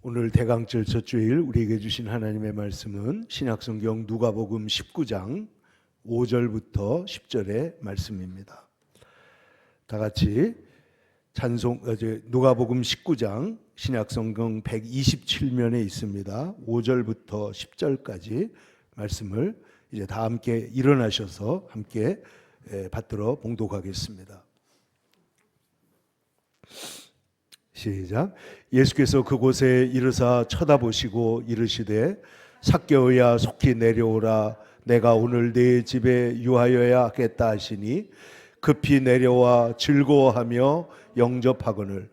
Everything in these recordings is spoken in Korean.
오늘 대강절 첫 주일 우리에게 주신 하나님의 말씀은 신약성경 누가복음 19장 5절부터 10절의 말씀입니다. 다 같이 누가복음 19장 신약성경 127면에 있습니다. 5절부터 10절까지 말씀을 이제 다 함께 일어나셔서 함께 받들어 봉독하겠습니다. 시작. 예수께서 그곳에 이르사 쳐다보시고 이르시되 삭개오야 속히 내려오라. 내가 오늘 네 집에 유하여야 하겠다 하시니 급히 내려와 즐거워하며 영접하거늘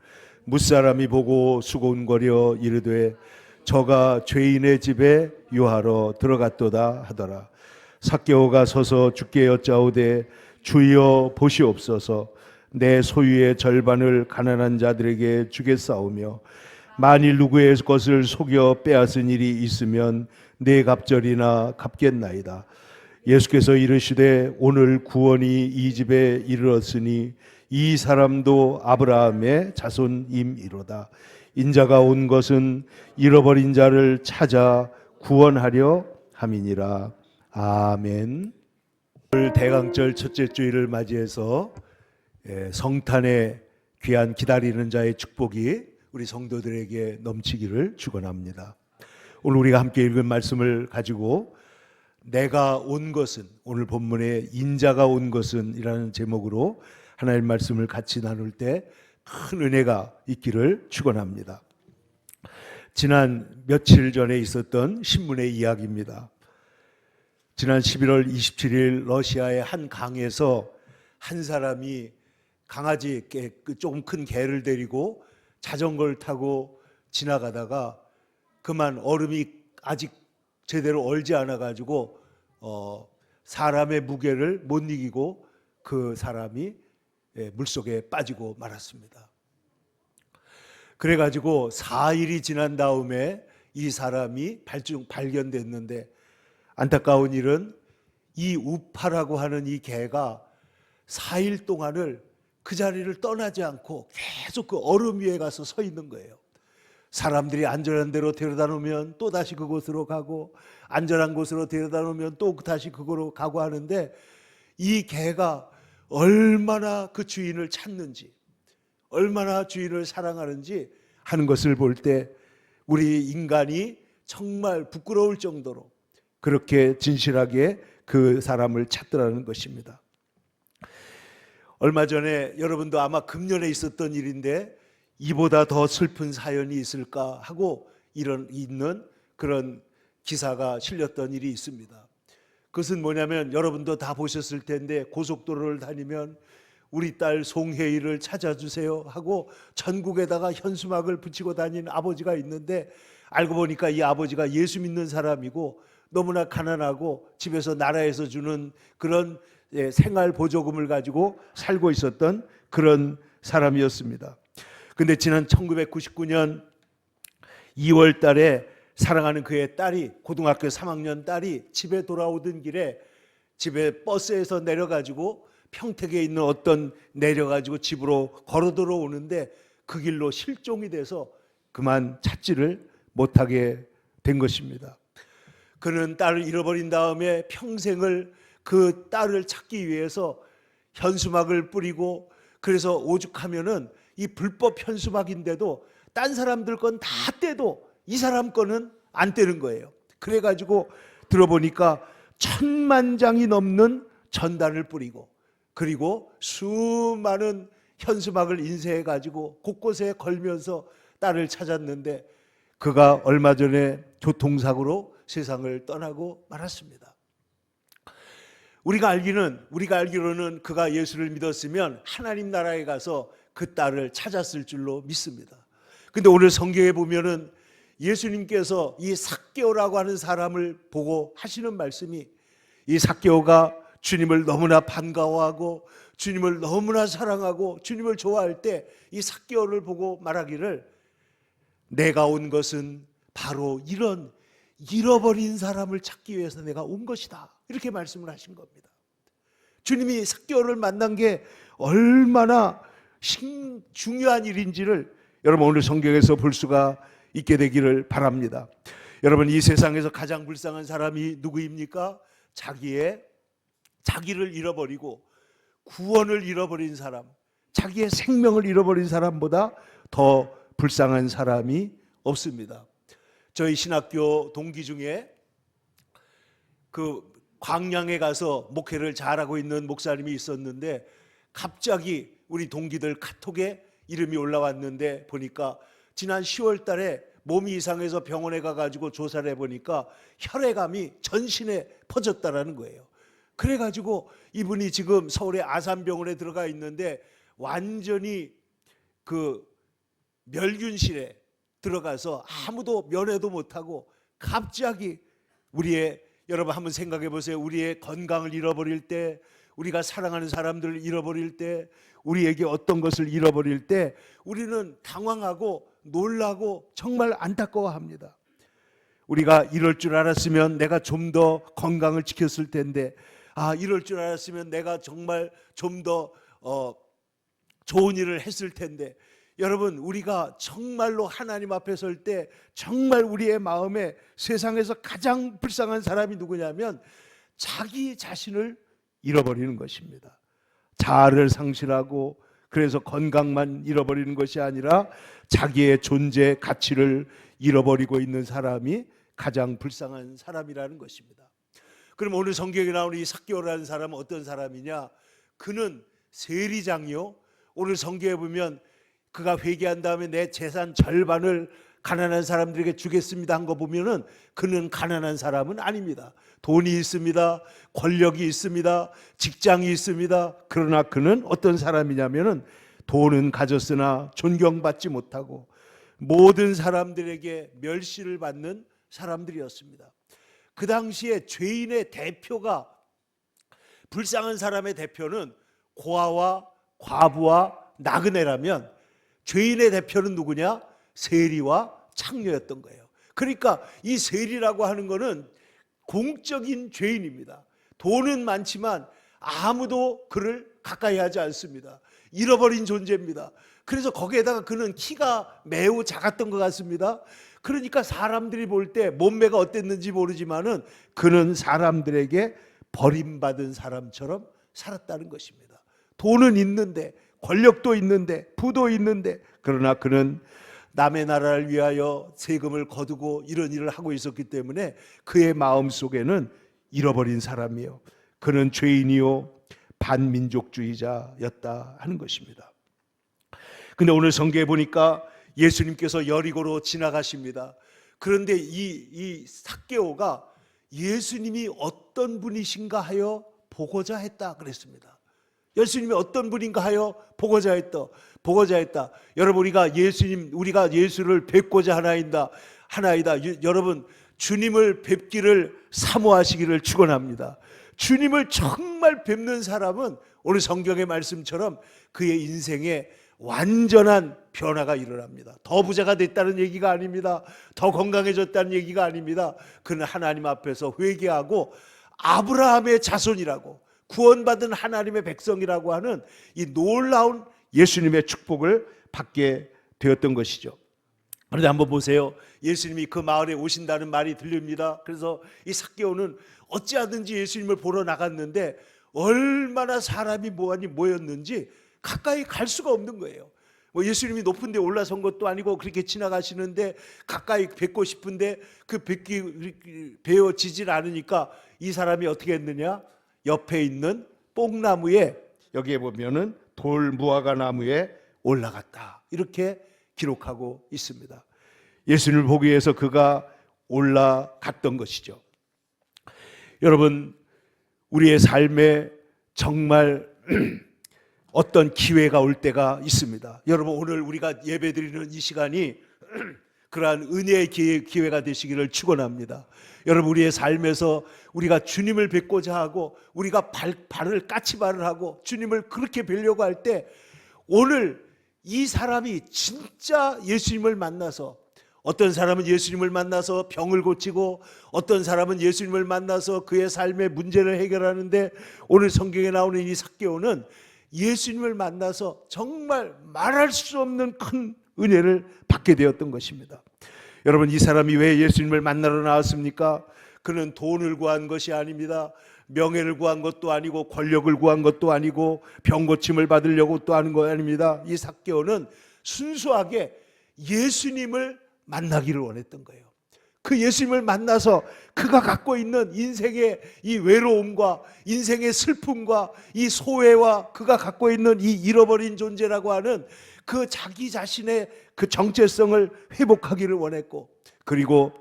무사람이 보고 수곤거려 이르되 저가 죄인의 집에 유하러 들어갔도다 하더라. 삭개오가 서서 주께 여짜오되 주여 보시옵소서. 내 소유의 절반을 가난한 자들에게 주겠사오며 만일 누구의 것을 속여 빼앗은 일이 있으면 네 갑절이나 갚겠나이다. 예수께서 이르시되 오늘 구원이 이 집에 이르렀으니 이 사람도 아브라함의 자손임이로다. 인자가 온 것은 잃어버린 자를 찾아 구원하려 함이니라. 아멘. 오늘 대강절 첫째 주일을 맞이해서 성탄의 귀한 기다리는 자의 축복이 우리 성도들에게 넘치기를 축원합니다. 오늘 우리가 함께 읽은 말씀을 가지고 내가 온 것은, 오늘 본문에 인자가 온 것은 이라는 제목으로 하나님의 말씀을 같이 나눌 때 큰 은혜가 있기를 축원합니다. 지난 며칠 전에 있었던 신문의 이야기입니다. 지난 11월 27일 러시아의 한 강에서 한 사람이 강아지 조금 큰 개를 데리고 자전거를 타고 지나가다가 그만 얼음이 아직 제대로 얼지 않아 가지고 사람의 무게를 못 이기고 그 사람이 물속에 빠지고 말았습니다. 그래 가지고 4일이 지난 다음에 이 사람이 발견됐는데 안타까운 일은 이 우파라고 하는 이 개가 4일 동안을 그 자리를 떠나지 않고 계속 그 얼음 위에 가서 서 있는 거예요. 사람들이 안전한 데로 데려다 놓으면 또 다시 그곳으로 가고, 안전한 곳으로 데려다 놓으면 또 다시 그곳으로 가고 하는데, 이 개가 얼마나 그 주인을 찾는지, 얼마나 주인을 사랑하는지 하는 것을 볼 때 우리 인간이 정말 부끄러울 정도로 그렇게 진실하게 그 사람을 찾더라는 것입니다. 얼마 전에 여러분도 아마 금년에 있었던 일인데 이보다 더 슬픈 사연이 있을까 하고 있는 그런 기사가 실렸던 일이 있습니다. 그것은 뭐냐면 여러분도 다 보셨을 텐데, 고속도로를 다니면 우리 딸 송혜이를 찾아주세요 하고 전국에다가 현수막을 붙이고 다니는 아버지가 있는데, 알고 보니까 이 아버지가 예수 믿는 사람이고 너무나 가난하고 집에서 나라에서 주는 그런 생활 보조금을 가지고 살고 있었던 그런 사람이었습니다. 근데 지난 1999년 2월 달에 사랑하는 그의 딸이, 고등학교 3학년 딸이 집에 돌아오던 길에 집에 버스에서 내려가지고 평택에 있는 내려가지고 집으로 걸어 들어오는데 그 길로 실종이 돼서 그만 찾지를 못하게 된 것입니다. 그는 딸을 잃어버린 다음에 평생을 그 딸을 찾기 위해서 현수막을 뿌리고, 그래서 오죽하면은 이 불법 현수막인데도 딴 사람들 건 다 떼도 이 사람 거는 안 떼는 거예요. 그래가지고 들어보니까 1000만 장이 넘는 전단을 뿌리고, 그리고 수많은 현수막을 인쇄해가지고 곳곳에 걸면서 딸을 찾았는데 그가 얼마 전에 교통사고로 세상을 떠나고 말았습니다. 우리가 알기로는 그가 예수를 믿었으면 하나님 나라에 가서 그 딸을 찾았을 줄로 믿습니다. 근데 오늘 성경에 보면은 예수님께서 이 삭개오라고 하는 사람을 보고 하시는 말씀이, 이 삭개오가 주님을 너무나 반가워하고 주님을 너무나 사랑하고 주님을 좋아할 때 이 삭개오를 보고 말하기를, 내가 온 것은 바로 이런 잃어버린 사람을 찾기 위해서 내가 온 것이다, 이렇게 말씀을 하신 겁니다. 주님이 삭개오를 만난 게 얼마나 중요한 일인지를 여러분 오늘 성경에서 볼 수가 있게 되기를 바랍니다. 여러분, 이 세상에서 가장 불쌍한 사람이 누구입니까? 자기를 잃어버리고 구원을 잃어버린 사람, 자기의 생명을 잃어버린 사람보다 더 불쌍한 사람이 없습니다. 저희 신학교 동기 중에 그 광양에 가서 목회를 잘하고 있는 목사님이 있었는데, 갑자기 우리 동기들 카톡에 이름이 올라왔는데 보니까 지난 10월 달에 몸이 이상해서 병원에 가가지고 조사를 해보니까 혈액암이 전신에 퍼졌다라는 거예요. 그래가지고 이분이 지금 서울의 아산병원에 들어가 있는데 완전히 그 멸균실에 들어가서 아무도 면회도 못하고, 갑자기 여러분 한번 생각해 보세요. 우리의 건강을 잃어버릴 때, 우리가 사랑하는 사람들을 잃어버릴 때, 우리에게 어떤 것을 잃어버릴 때 우리는 당황하고 놀라고 정말 안타까워합니다. 우리가 이럴 줄 알았으면 내가 좀 더 건강을 지켰을 텐데, 이럴 줄 알았으면 내가 정말 좀 더 좋은 일을 했을 텐데. 여러분, 우리가 정말로 하나님 앞에 설 때 정말 우리의 마음에 세상에서 가장 불쌍한 사람이 누구냐면 자기 자신을 잃어버리는 것입니다. 자아를 상실하고, 그래서 건강만 잃어버리는 것이 아니라 자기의 존재 가치를 잃어버리고 있는 사람이 가장 불쌍한 사람이라는 것입니다. 그럼 오늘 성경에 나오는 이 삭개오라는 사람은 어떤 사람이냐? 그는 세리장이요, 오늘 성경에 보면 그가 회개한 다음에 내 재산 절반을 가난한 사람들에게 주겠습니다 한 거 보면은 그는 가난한 사람은 아닙니다. 돈이 있습니다. 권력이 있습니다. 직장이 있습니다. 그러나 그는 어떤 사람이냐면은 돈은 가졌으나 존경받지 못하고 모든 사람들에게 멸시를 받는 사람들이었습니다. 그 당시에 죄인의 대표가, 불쌍한 사람의 대표는 고아와 과부와 나그네라면 죄인의 대표는 누구냐? 세리와 창녀였던 거예요. 그러니까 이 세리라고 하는 것은 공적인 죄인입니다. 돈은 많지만 아무도 그를 가까이 하지 않습니다. 잃어버린 존재입니다. 그래서 거기에다가 그는 키가 매우 작았던 것 같습니다. 그러니까 사람들이 볼 때 몸매가 어땠는지 모르지만은 그는 사람들에게 버림받은 사람처럼 살았다는 것입니다. 돈은 있는데, 권력도 있는데, 부도 있는데, 그러나 그는 남의 나라를 위하여 세금을 거두고 이런 일을 하고 있었기 때문에 그의 마음속에는 잃어버린 사람이요, 그는 죄인이요 반민족주의자였다 하는 것입니다. 근데 오늘 성경에 보니까 예수님께서 여리고로 지나가십니다. 그런데 이 삭개오가 예수님이 어떤 분이신가 하여 보고자 했다 그랬습니다. 예수님이 어떤 분인가 하여 보고자 했다. 여러분, 우리가 예수를 뵙고자 하나이다. 여러분, 주님을 뵙기를 사모하시기를 축원합니다. 주님을 정말 뵙는 사람은 오늘 성경의 말씀처럼 그의 인생에 완전한 변화가 일어납니다. 더 부자가 됐다는 얘기가 아닙니다. 더 건강해졌다는 얘기가 아닙니다. 그는 하나님 앞에서 회개하고 아브라함의 자손이라고, 구원받은 하나님의 백성이라고 하는 이 놀라운 예수님의 축복을 받게 되었던 것이죠. 그런데 한번 보세요. 예수님이 그 마을에 오신다는 말이 들립니다. 그래서 이 삭개오는 어찌하든지 예수님을 보러 나갔는데 얼마나 사람이 모였는지 가까이 갈 수가 없는 거예요. 예수님이 높은 데 올라선 것도 아니고 그렇게 지나가시는데 가까이 뵙고 싶은데 베어지질 않으니까 이 사람이 어떻게 했느냐? 옆에 있는 뽕나무에, 여기에 보면은 돌 무화과 나무에 올라갔다, 이렇게 기록하고 있습니다. 예수님을 보기 위해서 그가 올라갔던 것이죠. 여러분, 우리의 삶에 정말 어떤 기회가 올 때가 있습니다. 여러분, 오늘 우리가 예배드리는 이 시간이 그러한 은혜의 기회가 되시기를 축원합니다. 여러분, 우리의 삶에서 우리가 주님을 뵙고자 하고 우리가 발을 까치발을 하고 주님을 그렇게 뵈려고 할 때, 오늘 이 사람이 진짜 예수님을 만나서, 어떤 사람은 예수님을 만나서 병을 고치고 어떤 사람은 예수님을 만나서 그의 삶의 문제를 해결하는데, 오늘 성경에 나오는 이 삭개오는 예수님을 만나서 정말 말할 수 없는 큰 은혜를 받게 되었던 것입니다. 여러분, 이 사람이 왜 예수님을 만나러 나왔습니까? 그는 돈을 구한 것이 아닙니다. 명예를 구한 것도 아니고 권력을 구한 것도 아니고 병 고침을 받으려고 또 하는 거 아닙니다. 이 삭개오는 순수하게 예수님을 만나기를 원했던 거예요. 그 예수님을 만나서 그가 갖고 있는 인생의 이 외로움과 인생의 슬픔과 이 소외와 그가 갖고 있는 이 잃어버린 존재라고 하는 그 자기 자신의 그 정체성을 회복하기를 원했고, 그리고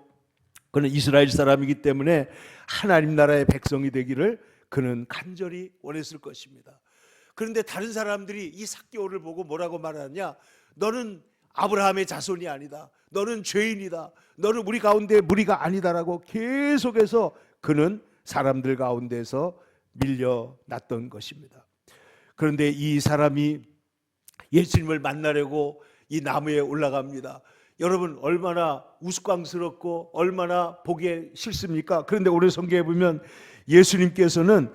그는 이스라엘 사람이기 때문에 하나님 나라의 백성이 되기를 그는 간절히 원했을 것입니다. 그런데 다른 사람들이 이 삭개오를 보고 뭐라고 말하냐? 너는 아브라함의 자손이 아니다. 너는 죄인이다. 너는 우리 가운데 무리가 아니다라고 계속해서 그는 사람들 가운데서 밀려났던 것입니다. 그런데 이 사람이 예수님을 만나려고 이 나무에 올라갑니다. 여러분, 얼마나 우스꽝스럽고 얼마나 보기 싫습니까? 그런데 오늘 성경에 보면 예수님께서는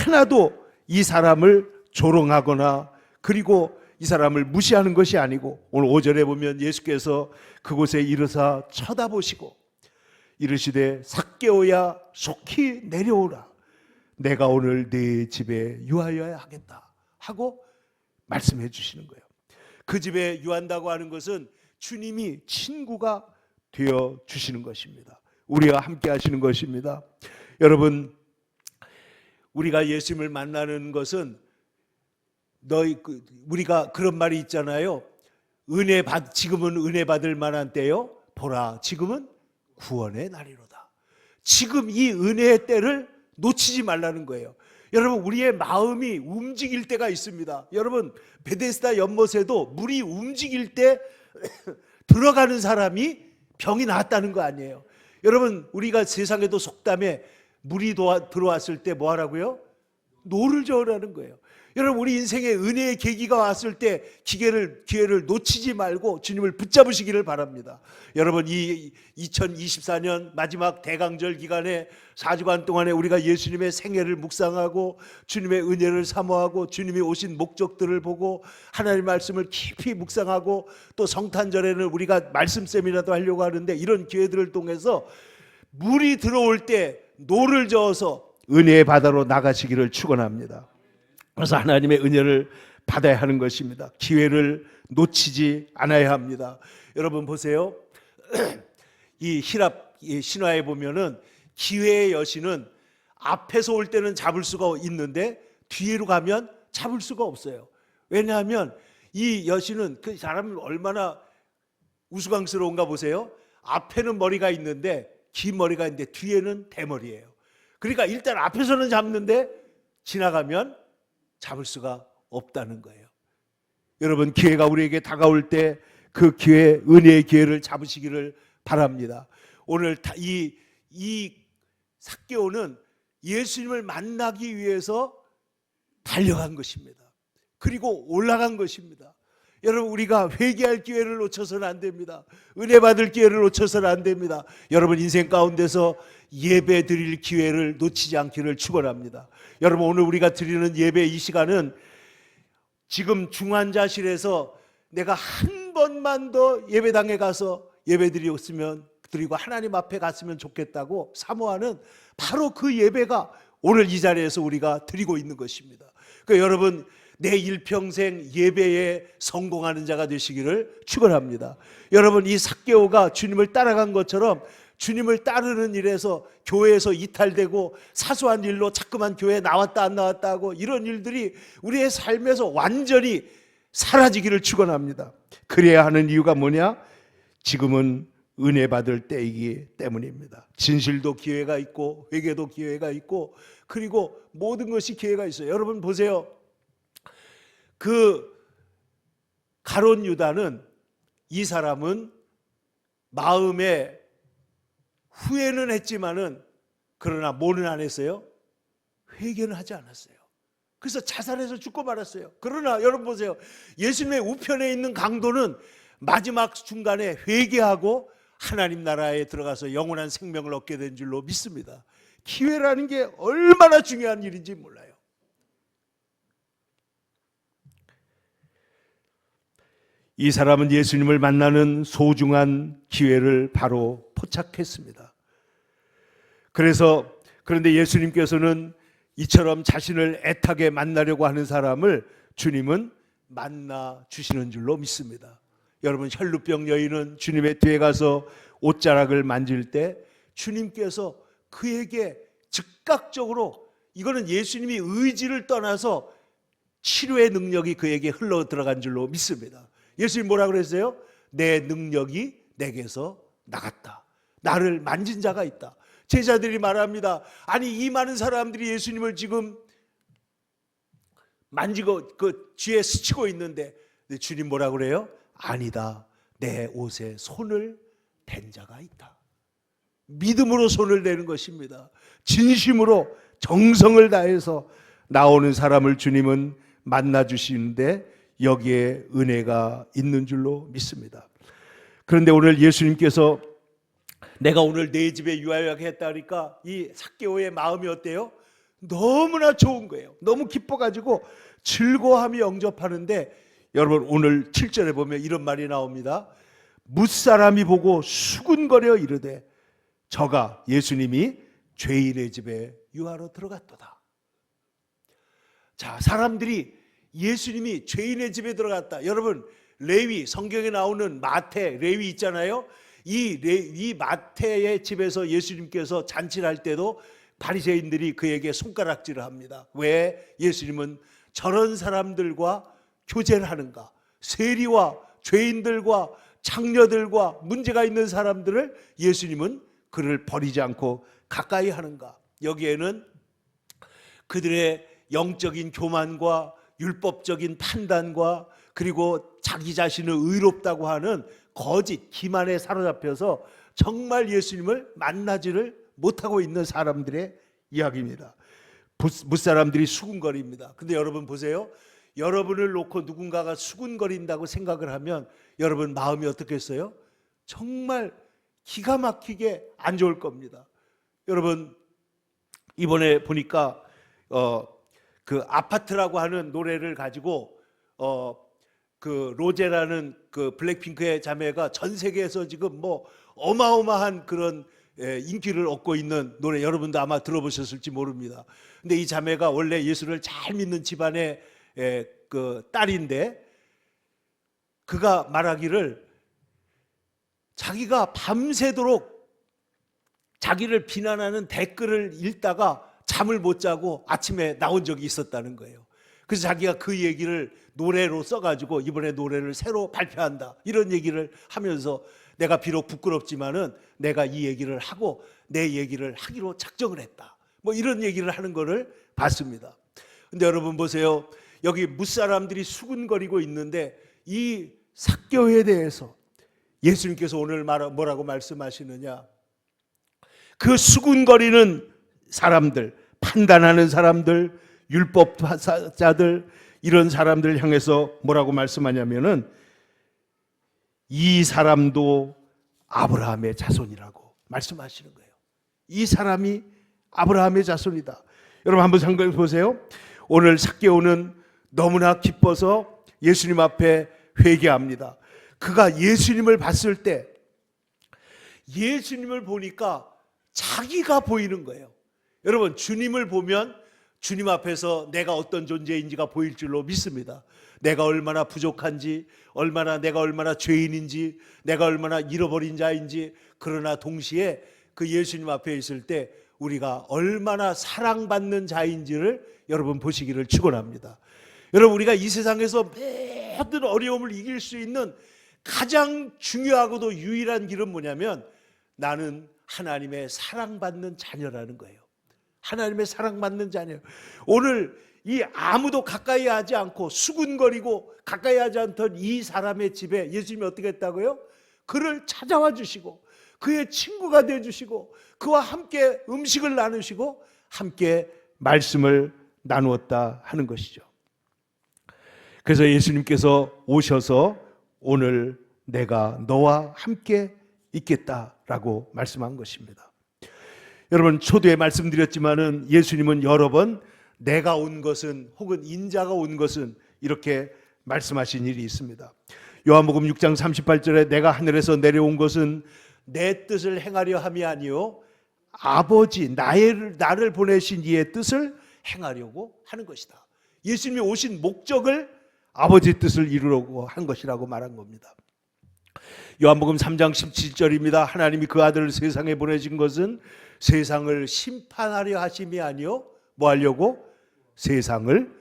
하나도 이 사람을 조롱하거나 그리고 이 사람을 무시하는 것이 아니고, 오늘 5절에 보면 예수께서 그곳에 이르사 쳐다보시고 이르시되 삭개오야 속히 내려오라. 내가 오늘 네 집에 유하여야 하겠다 하고 말씀해 주시는 거예요. 그 집에 유한다고 하는 것은 주님이 친구가 되어 주시는 것입니다. 우리와 함께 하시는 것입니다. 여러분, 우리가 예수님을 만나는 것은 우리가 그런 말이 있잖아요. 지금은 은혜 받을 만한 때요. 보라, 지금은 구원의 날이로다. 지금 이 은혜의 때를 놓치지 말라는 거예요. 여러분, 우리의 마음이 움직일 때가 있습니다. 여러분, 베데스다 연못에도 물이 움직일 때 들어가는 사람이 병이 나았다는 거 아니에요. 여러분, 우리가 세상에도 속담에 물이 들어왔을 때 뭐 하라고요? 노를 저으라는 거예요. 여러분, 우리 인생에 은혜의 계기가 왔을 때 기회를 놓치지 말고 주님을 붙잡으시기를 바랍니다. 여러분, 이 2024년 마지막 대강절 기간에 4주간 동안에 우리가 예수님의 생애를 묵상하고 주님의 은혜를 사모하고 주님이 오신 목적들을 보고 하나님의 말씀을 깊이 묵상하고 또 성탄절에는 우리가 말씀 세미나도 하려고 하는데, 이런 기회들을 통해서 물이 들어올 때 노를 저어서 은혜의 바다로 나가시기를 축원합니다. 그래서 하나님의 은혜를 받아야 하는 것입니다. 기회를 놓치지 않아야 합니다. 여러분 보세요. 이 히랍 신화에 보면은 기회의 여신은 앞에서 올 때는 잡을 수가 있는데 뒤로 가면 잡을 수가 없어요. 왜냐하면 이 여신은 그 사람은 얼마나 우스꽝스러운가 보세요. 앞에는 머리가 있는데 긴 머리가 있는데 뒤에는 대머리예요. 그러니까 일단 앞에서는 잡는데 지나가면 잡을 수가 없다는 거예요. 여러분, 기회가 우리에게 다가올 때 그 기회, 은혜의 기회를 잡으시기를 바랍니다. 오늘 이 삭개오는 예수님을 만나기 위해서 달려간 것입니다. 그리고 올라간 것입니다. 여러분, 우리가 회개할 기회를 놓쳐서는 안 됩니다. 은혜 받을 기회를 놓쳐서는 안 됩니다. 여러분, 인생 가운데서 예배 드릴 기회를 놓치지 않기를 축원합니다. 여러분, 오늘 우리가 드리는 예배 이 시간은 지금 중환자실에서 내가 한 번만 더 예배당에 가서 예배 드리고 하나님 앞에 갔으면 좋겠다고 사모하는 바로 그 예배가 오늘 이 자리에서 우리가 드리고 있는 것입니다. 그러니까 여러분, 내 일평생 예배에 성공하는 자가 되시기를 축원합니다. 여러분, 이 삭개오가 주님을 따라간 것처럼 주님을 따르는 일에서 교회에서 이탈되고 사소한 일로 자꾸만 교회에 나왔다 안 나왔다 하고 이런 일들이 우리의 삶에서 완전히 사라지기를 축원합니다. 그래야 하는 이유가 뭐냐? 지금은 은혜 받을 때이기 때문입니다. 진실도 기회가 있고 회개도 기회가 있고 그리고 모든 것이 기회가 있어요. 여러분 보세요. 그 가룟 유다는, 이 사람은 마음에 후회는 했지만은 그러나 뭐는 안 했어요? 회개는 하지 않았어요. 그래서 자살해서 죽고 말았어요. 그러나 여러분 보세요. 예수님의 우편에 있는 강도는 마지막 중간에 회개하고 하나님 나라에 들어가서 영원한 생명을 얻게 된 줄로 믿습니다. 기회라는 게 얼마나 중요한 일인지 몰라요. 이 사람은 예수님을 만나는 소중한 기회를 바로 포착했습니다. 그런데 예수님께서는 이처럼 자신을 애타게 만나려고 하는 사람을 주님은 만나 주시는 줄로 믿습니다. 여러분, 혈루병 여인은 주님의 뒤에 가서 옷자락을 만질 때 주님께서 그에게 즉각적으로, 이거는 예수님이 의지를 떠나서 치료의 능력이 그에게 흘러 들어간 줄로 믿습니다. 예수님 뭐라 그랬어요? 내 능력이 내게서 나갔다. 나를 만진 자가 있다. 제자들이 말합니다. 아니, 이 많은 사람들이 예수님을 지금 만지고 그 쥐에 스치고 있는데 주님 뭐라 그래요? 아니다. 내 옷에 손을 댄 자가 있다. 믿음으로 손을 대는 것입니다. 진심으로 정성을 다해서 나오는 사람을 주님은 만나 주시는데 여기에 은혜가 있는 줄로 믿습니다. 그런데 오늘 예수님께서 내가 오늘 내 집에 유하였다 하니까 이 삭개오의 마음이 어때요? 너무나 좋은 거예요. 너무 기뻐가지고 즐거워함이 영접하는데, 여러분 오늘 7절에 보면 이런 말이 나옵니다. 뭇사람이 보고 수군거려 이르되 저가, 예수님이 죄인의 집에 유하러 들어갔도다. 자, 사람들이 예수님이 죄인의 집에 들어갔다. 여러분, 레위, 성경에 나오는 마태, 레위 있잖아요. 이 마태의 집에서 예수님께서 잔치를 할 때도 바리새인들이 그에게 손가락질을 합니다. 왜 예수님은 저런 사람들과 교제를 하는가? 세리와 죄인들과 창녀들과 문제가 있는 사람들을 예수님은 그를 버리지 않고 가까이 하는가? 여기에는 그들의 영적인 교만과 율법적인 판단과 그리고 자기 자신을 의롭다고 하는 거짓 기만에 사로잡혀서 정말 예수님을 만나지를 못하고 있는 사람들의 이야기입니다. 뭇사람들이 수군거립니다. 근데 여러분 보세요. 여러분을 놓고 누군가가 수군거린다고 생각을 하면 여러분 마음이 어떻겠어요? 정말 기가 막히게 안 좋을 겁니다. 여러분, 이번에 보니까 그 아파트라고 하는 노래를 가지고 그 로제라는 그 블랙핑크의 자매가 전 세계에서 지금 뭐 어마어마한 그런 인기를 얻고 있는 노래, 여러분도 아마 들어보셨을지 모릅니다. 근데 이 자매가 원래 예수를 잘 믿는 집안의 그 딸인데, 그가 말하기를 자기가 밤새도록 자기를 비난하는 댓글을 읽다가 잠을 못 자고 아침에 나온 적이 있었다는 거예요. 그래서 자기가 그 얘기를 노래로 써가지고 이번에 노래를 새로 발표한다, 이런 얘기를 하면서 내가 비록 부끄럽지만은 내가 이 얘기를 하고 내 얘기를 하기로 작정을 했다, 뭐 이런 얘기를 하는 거를 봤습니다. 근데 여러분 보세요. 여기 뭇사람들이 수군거리고 있는데 이 삭개오에 대해서 예수님께서 오늘 뭐라고 말씀하시느냐? 그 수군거리는 사람들, 판단하는 사람들, 율법자들, 이런 사람들을 향해서 뭐라고 말씀하냐면은 이 사람도 아브라함의 자손이라고 말씀하시는 거예요. 이 사람이 아브라함의 자손이다. 여러분 한번 생각해 보세요. 오늘 삭개오는 너무나 기뻐서 예수님 앞에 회개합니다. 그가 예수님을 봤을 때 예수님을 보니까 자기가 보이는 거예요. 여러분, 주님을 보면 주님 앞에서 내가 어떤 존재인지가 보일 줄로 믿습니다. 내가 얼마나 부족한지, 내가 얼마나 죄인인지, 내가 얼마나 잃어버린 자인지, 그러나 동시에 그 예수님 앞에 있을 때 우리가 얼마나 사랑받는 자인지를 여러분 보시기를 축원합니다. 여러분, 우리가 이 세상에서 모든 어려움을 이길 수 있는 가장 중요하고도 유일한 길은 뭐냐면 나는 하나님의 사랑받는 자녀라는 거예요. 하나님의 사랑받는 자녀. 오늘 이 아무도 가까이 하지 않고 수군거리고 가까이 하지 않던 이 사람의 집에 예수님이 어떻게 했다고요? 그를 찾아와 주시고 그의 친구가 되어 주시고 그와 함께 음식을 나누시고 함께 말씀을 나누었다 하는 것이죠. 그래서 예수님께서 오셔서 오늘 내가 너와 함께 있겠다라고 말씀한 것입니다. 여러분, 초두에 말씀드렸지만은 예수님은 여러 번 내가 온 것은, 혹은 인자가 온 것은, 이렇게 말씀하신 일이 있습니다. 요한복음 6장 38절에 내가 하늘에서 내려온 것은 내 뜻을 행하려 함이 아니요 아버지 나를 보내신 이의 뜻을 행하려고 하는 것이다. 예수님이 오신 목적을 아버지 뜻을 이루려고 한 것이라고 말한 겁니다. 요한복음 3장 17절입니다. 하나님이 그 아들을 세상에 보내신 것은 세상을 심판하려 하심이 아니요 뭐 하려고? 세상을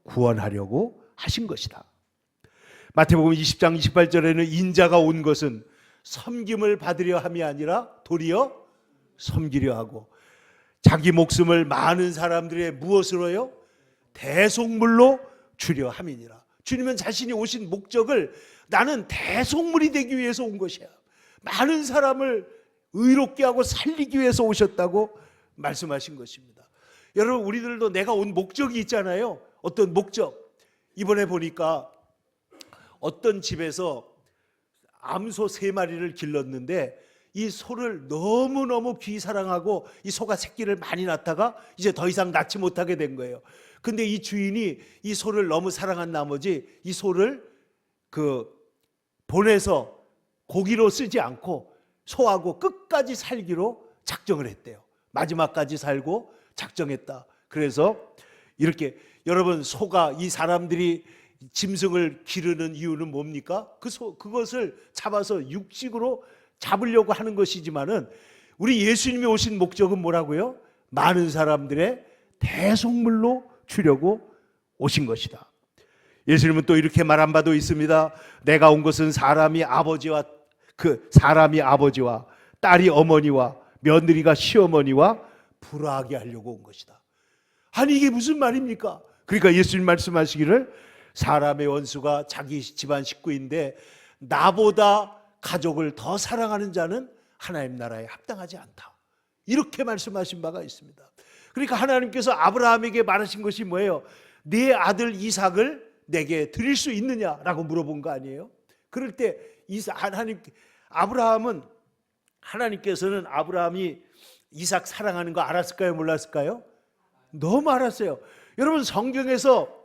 구원하려고 하신 것이다. 마태복음 20장 28절에는 인자가 온 것은 섬김을 받으려 함이 아니라 도리어 섬기려 하고 자기 목숨을 많은 사람들의 무엇으로요? 대속물로 주려 함이니라. 주님은 자신이 오신 목적을 나는 대속물이 되기 위해서 온 것이야. 많은 사람을 의롭게 하고 살리기 위해서 오셨다고 말씀하신 것입니다. 여러분, 우리들도 내가 온 목적이 있잖아요. 어떤 목적? 이번에 보니까 어떤 집에서 암소 3마리를 길렀는데 이 소를 너무너무 귀히 사랑하고 이 소가 새끼를 많이 낳다가 이제 더 이상 낳지 못하게 된 거예요. 근데 이 주인이 이 소를 너무 사랑한 나머지 이 소를 보내서 고기로 쓰지 않고 소하고 끝까지 살기로 작정을 했대요. 마지막까지 살고 작정했다. 그래서 이렇게 여러분, 소가 이 사람들이 짐승을 기르는 이유는 뭡니까? 그것을 잡아서 육식으로 잡으려고 하는 것이지만은 우리 예수님이 오신 목적은 뭐라고요? 많은 사람들의 대속물로 주려고 오신 것이다. 예수님은 또 이렇게 말한 바도 있습니다. 내가 온 것은 사람이 아버지와 딸이 어머니와 며느리가 시어머니와 불화하게 하려고 온 것이다. 아니, 이게 무슨 말입니까? 그러니까 예수님 말씀하시기를 사람의 원수가 자기 집안 식구인데 나보다 가족을 더 사랑하는 자는 하나님 나라에 합당하지 않다. 이렇게 말씀하신 바가 있습니다. 그러니까 하나님께서 아브라함에게 말하신 것이 뭐예요? 네 아들 이삭을 내게 드릴 수 있느냐라고 물어본 거 아니에요? 그럴 때 하나님께서는 아브라함이 이삭 사랑하는 거 알았을까요? 몰랐을까요? 너무 알았어요. 여러분, 성경에서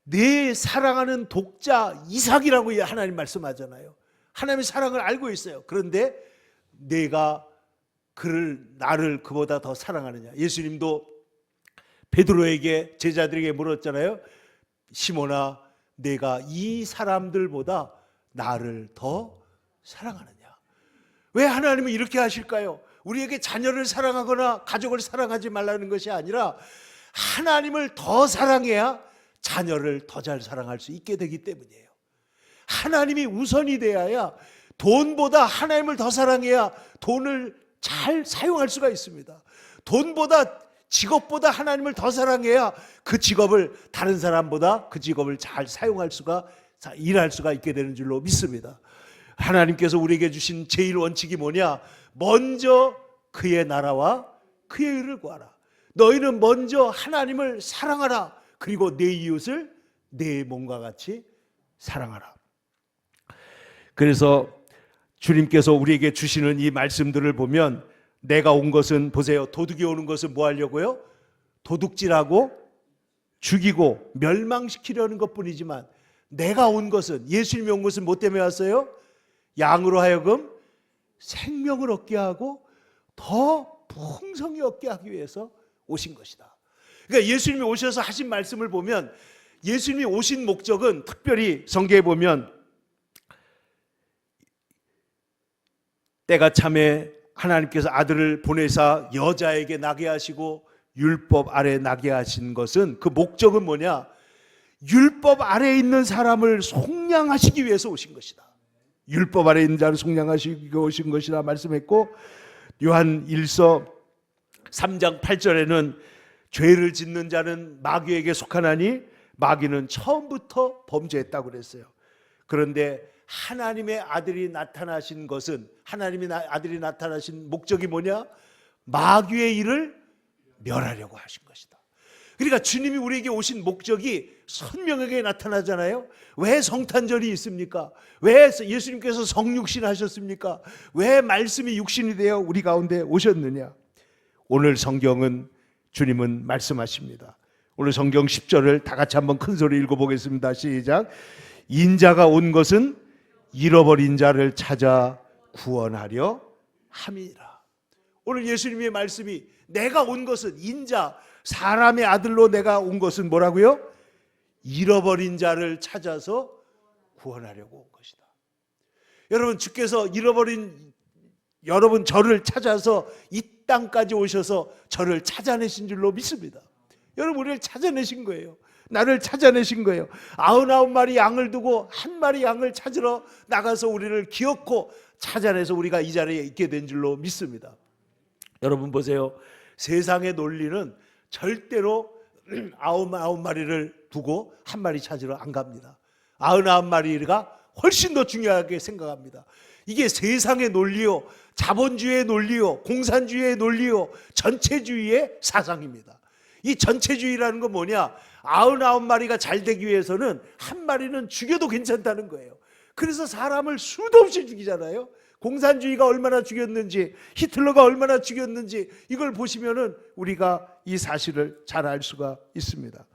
내 사랑하는 독자 이삭이라고 하나님 말씀하잖아요. 하나님의 사랑을 알고 있어요. 그런데 내가 나를 그보다 더 사랑하느냐. 예수님도 베드로에게, 제자들에게 물었잖아요. 시몬아, 내가 이 사람들보다 나를 더 사랑하느냐. 왜 하나님은 이렇게 하실까요? 우리에게 자녀를 사랑하거나 가족을 사랑하지 말라는 것이 아니라 하나님을 더 사랑해야 자녀를 더 잘 사랑할 수 있게 되기 때문이에요. 하나님이 우선이 되어야, 돈보다 하나님을 더 사랑해야 돈을 잘 사용할 수가 있습니다. 직업보다 하나님을 더 사랑해야 그 직업을 다른 사람보다 그 직업을 잘 일할 수가 있게 되는 줄로 믿습니다. 하나님께서 우리에게 주신 제일 원칙이 뭐냐? 먼저 그의 나라와 그의 의를 구하라. 너희는 먼저 하나님을 사랑하라. 그리고 내 이웃을 내 몸과 같이 사랑하라. 그래서 주님께서 우리에게 주시는 이 말씀들을 보면 내가 온 것은, 보세요, 도둑이 오는 것은 뭐 하려고요? 도둑질하고 죽이고 멸망시키려는 것뿐이지만 내가 온 것은, 예수님이 온 것은 뭐 때문에 왔어요? 양으로 하여금 생명을 얻게 하고 더 풍성히 얻게 하기 위해서 오신 것이다. 그러니까 예수님이 오셔서 하신 말씀을 보면 예수님이 오신 목적은, 특별히 성경에 보면 때가 참에 하나님께서 아들을 보내사 여자에게 나게 하시고 율법 아래 나게 하신 것은, 그 목적은 뭐냐? 율법 아래에 있는 사람을 속량하시기 위해서 오신 것이다. 율법 아래에 있는 자를 속량하시기 위해서 오신 것이라 말씀했고, 요한 1서 3장 8절에는 죄를 짓는 자는 마귀에게 속하나니 마귀는 처음부터 범죄했다고 그랬어요. 그런데 하나님의 아들이 나타나신 것은, 하나님의 아들이 나타나신 목적이 뭐냐? 마귀의 일을 멸하려고 하신 것이다. 그러니까 주님이 우리에게 오신 목적이 선명하게 나타나잖아요. 왜 성탄절이 있습니까? 왜 예수님께서 성육신 하셨습니까? 왜 말씀이 육신이 되어 우리 가운데 오셨느냐? 오늘 성경은, 주님은 말씀하십니다. 오늘 성경 10절을 다 같이 한번 큰 소리 읽어보겠습니다. 시작. 인자가 온 것은 잃어버린 자를 찾아 구원하려 함이라. 오늘 예수님의 말씀이 내가 온 것은 인자 사람의 아들로 내가 온 것은 뭐라고요? 잃어버린 자를 찾아서 구원하려고 온 것이다. 여러분, 주께서 잃어버린 여러분 저를 찾아서 이 땅까지 오셔서 저를 찾아내신 줄로 믿습니다. 여러분, 우리를 찾아내신 거예요. 나를 찾아내신 거예요. 99마리 양을 두고 한 마리 양을 찾으러 나가서 우리를 기어코 찾아내서 우리가 이 자리에 있게 된 줄로 믿습니다. 여러분 보세요. 세상의 논리는 절대로 99마리를 두고 한 마리 찾으러 안 갑니다. 99마리가 훨씬 더 중요하게 생각합니다. 이게 세상의 논리요, 자본주의의 논리요, 공산주의의 논리요, 전체주의의 사상입니다. 이 전체주의라는 건 뭐냐? 99마리가 잘 되기 위해서는 한 마리는 죽여도 괜찮다는 거예요. 그래서 사람을 수도 없이 죽이잖아요. 공산주의가 얼마나 죽였는지, 히틀러가 얼마나 죽였는지 이걸 보시면은 우리가 이 사실을 잘 알 수가 있습니다.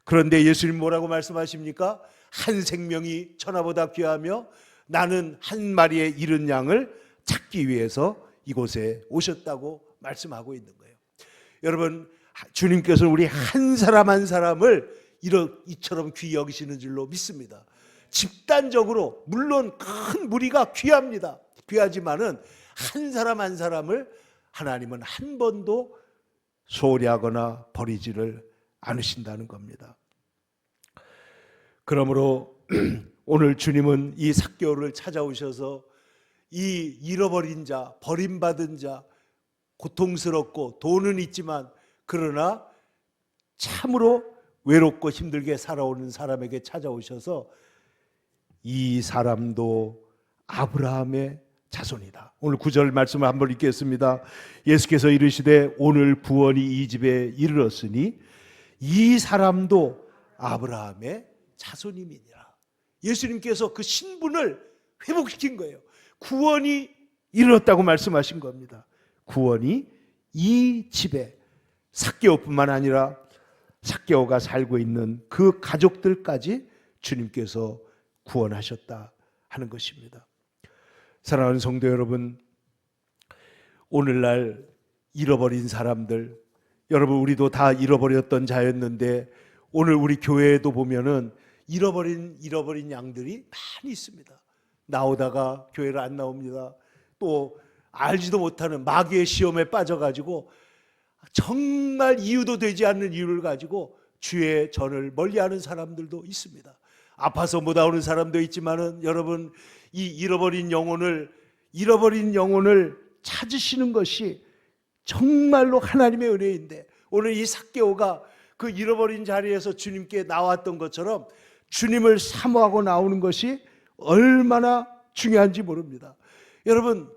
그런데 예수님 뭐라고 말씀하십니까? 한 생명이 천하보다 귀하며 나는 한 마리의 잃은 양을 찾기 위해서 이곳에 오셨다고 말씀하고 있는 거예요. 여러분, 주님께서 우리 한 사람 한 사람을 이처럼 귀히 여기시는 줄로 믿습니다. 집단적으로 물론 큰 무리가 귀합니다. 귀하지만은 한 사람 한 사람을 하나님은 한 번도 소홀히 하거나 버리지를 않으신다는 겁니다. 그러므로 오늘 주님은 이 삭개오를 찾아오셔서 이 잃어버린 자, 버림받은 자, 고통스럽고 돈은 있지만 그러나 참으로 외롭고 힘들게 살아오는 사람에게 찾아오셔서 이 사람도 아브라함의 자손이다. 오늘 9절 말씀을 한번 읽겠습니다. 예수께서 이르시되 오늘 구원이 이 집에 이르렀으니 이 사람도 아브라함의 자손임이니라. 예수님께서 그 신분을 회복시킨 거예요. 구원이 이르렀다고 말씀하신 겁니다. 구원이 이 집에, 삭개오뿐만 아니라 삭개오가 살고 있는 그 가족들까지 주님께서 구원하셨다 하는 것입니다. 사랑하는 성도 여러분, 오늘날 잃어버린 사람들, 여러분 우리도 다 잃어버렸던 자였는데 오늘 우리 교회에도 보면은 잃어버린 양들이 많이 있습니다. 나오다가 교회를 안 나옵니다. 또 알지도 못하는 마귀의 시험에 빠져가지고 정말 이유도 되지 않는 이유를 가지고 주의 전을 멀리하는 사람들도 있습니다. 아파서 못 나오는 사람도 있지만은 여러분, 이 잃어버린 영혼을 찾으시는 것이 정말로 하나님의 은혜인데 오늘 이 삭개오가 그 잃어버린 자리에서 주님께 나왔던 것처럼 주님을 사모하고 나오는 것이 얼마나 중요한지 모릅니다. 여러분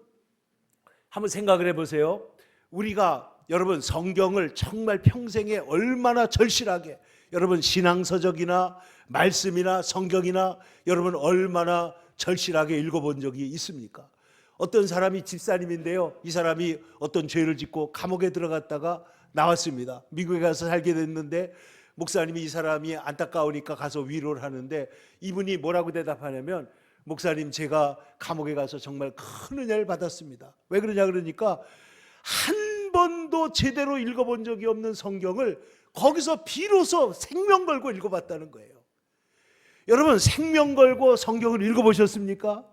한번 생각을 해보세요. 우리가 여러분 성경을 정말 평생에 얼마나 절실하게, 여러분 신앙서적이나 말씀이나 성경이나 여러분 얼마나 절실하게 읽어본 적이 있습니까? 어떤 사람이 집사님인데요, 이 사람이 어떤 죄를 짓고 감옥에 들어갔다가 나왔습니다. 미국에 가서 살게 됐는데 목사님이 이 사람이 안타까우니까 가서 위로를 하는데 이분이 뭐라고 대답하냐면, 목사님 제가 감옥에 가서 정말 큰 은혜를 받았습니다. 왜 그러냐 그러니까 한 번도 제대로 읽어본 적이 없는 성경을 거기서 비로소 생명 걸고 읽어봤다는 거예요. 여러분 생명 걸고 성경을 읽어보셨습니까?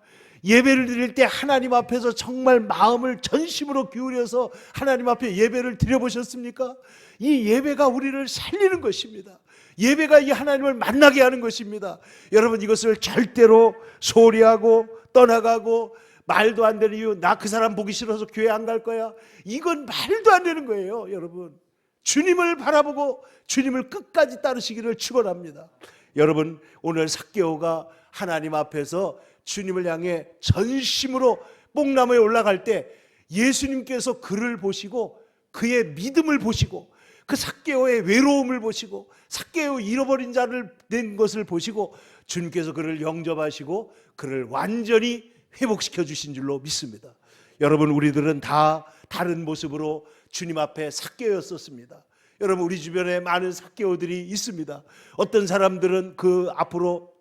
예배를 드릴 때 하나님 앞에서 정말 마음을 전심으로 기울여서 하나님 앞에 예배를 드려보셨습니까? 이 예배가 우리를 살리는 것입니다. 예배가 이 하나님을 만나게 하는 것입니다. 여러분 이것을 절대로 소홀히 하고 떠나가고 말도 안 되는 이유, 나 그 사람 보기 싫어서 교회 안 갈 거야, 이건 말도 안 되는 거예요. 여러분 주님을 바라보고 주님을 끝까지 따르시기를 축원합니다. 여러분 오늘 삭개오가 하나님 앞에서 주님을 향해 전심으로 뽕나무에 올라갈 때 예수님께서 그를 보시고 그의 믿음을 보시고 그 삭개오의 외로움을 보시고 삭개오 잃어버린 자를 낸 것을 보시고 주님께서 그를 영접하시고 그를 완전히 회복시켜 주신 줄로 믿습니다. 여러분 우리들은 다 다른 모습으로 주님 앞에 삭개오였었습니다. 여러분 우리 주변에 많은 삭개오들이 있습니다. 어떤 사람들은 그 앞으로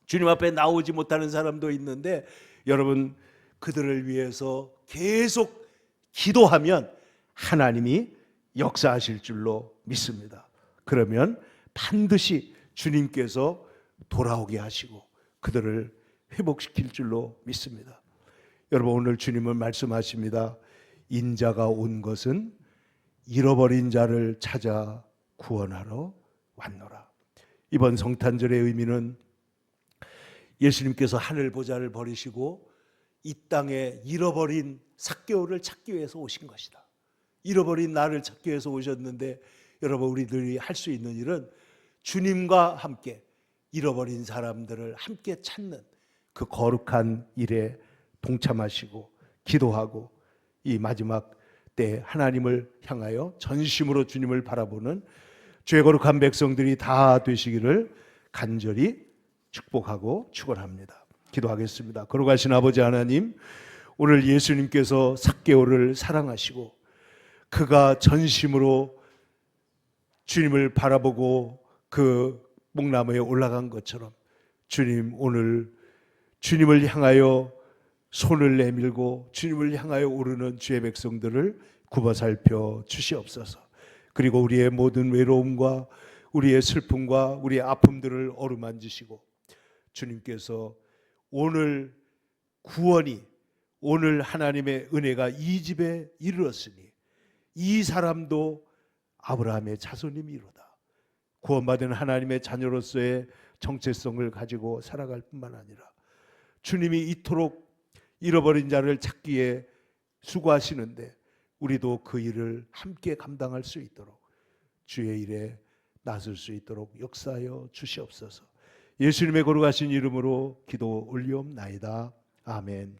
주님 앞에 나오지 못하는 사람도 있는데 여러분 그들을 위해서 계속 기도하면 하나님이 역사하실 줄로 믿습니다. 그러면 반드시 주님께서 돌아오게 하시고 그들을 회복시킬 줄로 믿습니다. 여러분 오늘 주님은 말씀하십니다. 인자가 온 것은 잃어버린 자를 찾아 구원하러 왔노라. 이번 성탄절의 의미는 예수님께서 하늘 보좌를 버리시고 이 땅에 잃어버린 삭개오를 찾기 위해서 오신 것이다. 잃어버린 나를 찾기 위해서 오셨는데 여러분 우리들이 할 수 있는 일은 주님과 함께 잃어버린 사람들을 함께 찾는 그 거룩한 일에 동참하시고 기도하고 이 마지막 때 하나님을 향하여 전심으로 주님을 바라보는 죄 거룩한 백성들이 다 되시기를 간절히 축복하고 축원합니다. 기도하겠습니다. 거룩하신 아버지 하나님, 오늘 예수님께서 삭개오를 사랑하시고 그가 전심으로 주님을 바라보고 그 목나무에 올라간 것처럼 주님 오늘 주님을 향하여 손을 내밀고 주님을 향하여 오르는 주의 백성들을 굽어 살펴 주시옵소서. 그리고 우리의 모든 외로움과 우리의 슬픔과 우리의 아픔들을 어루만지시고 주님께서 오늘 구원이 오늘 하나님의 은혜가 이 집에 이르렀으니 이 사람도 아브라함의 자손임이로다. 구원받은 하나님의 자녀로서의 정체성을 가지고 살아갈 뿐만 아니라 주님이 이토록 잃어버린 자를 찾기에 수고하시는데 우리도 그 일을 함께 감당할 수 있도록 주의 일에 나설 수 있도록 역사하여 주시옵소서. 예수님의 거룩하신 이름으로 기도 올리옵나이다. 아멘.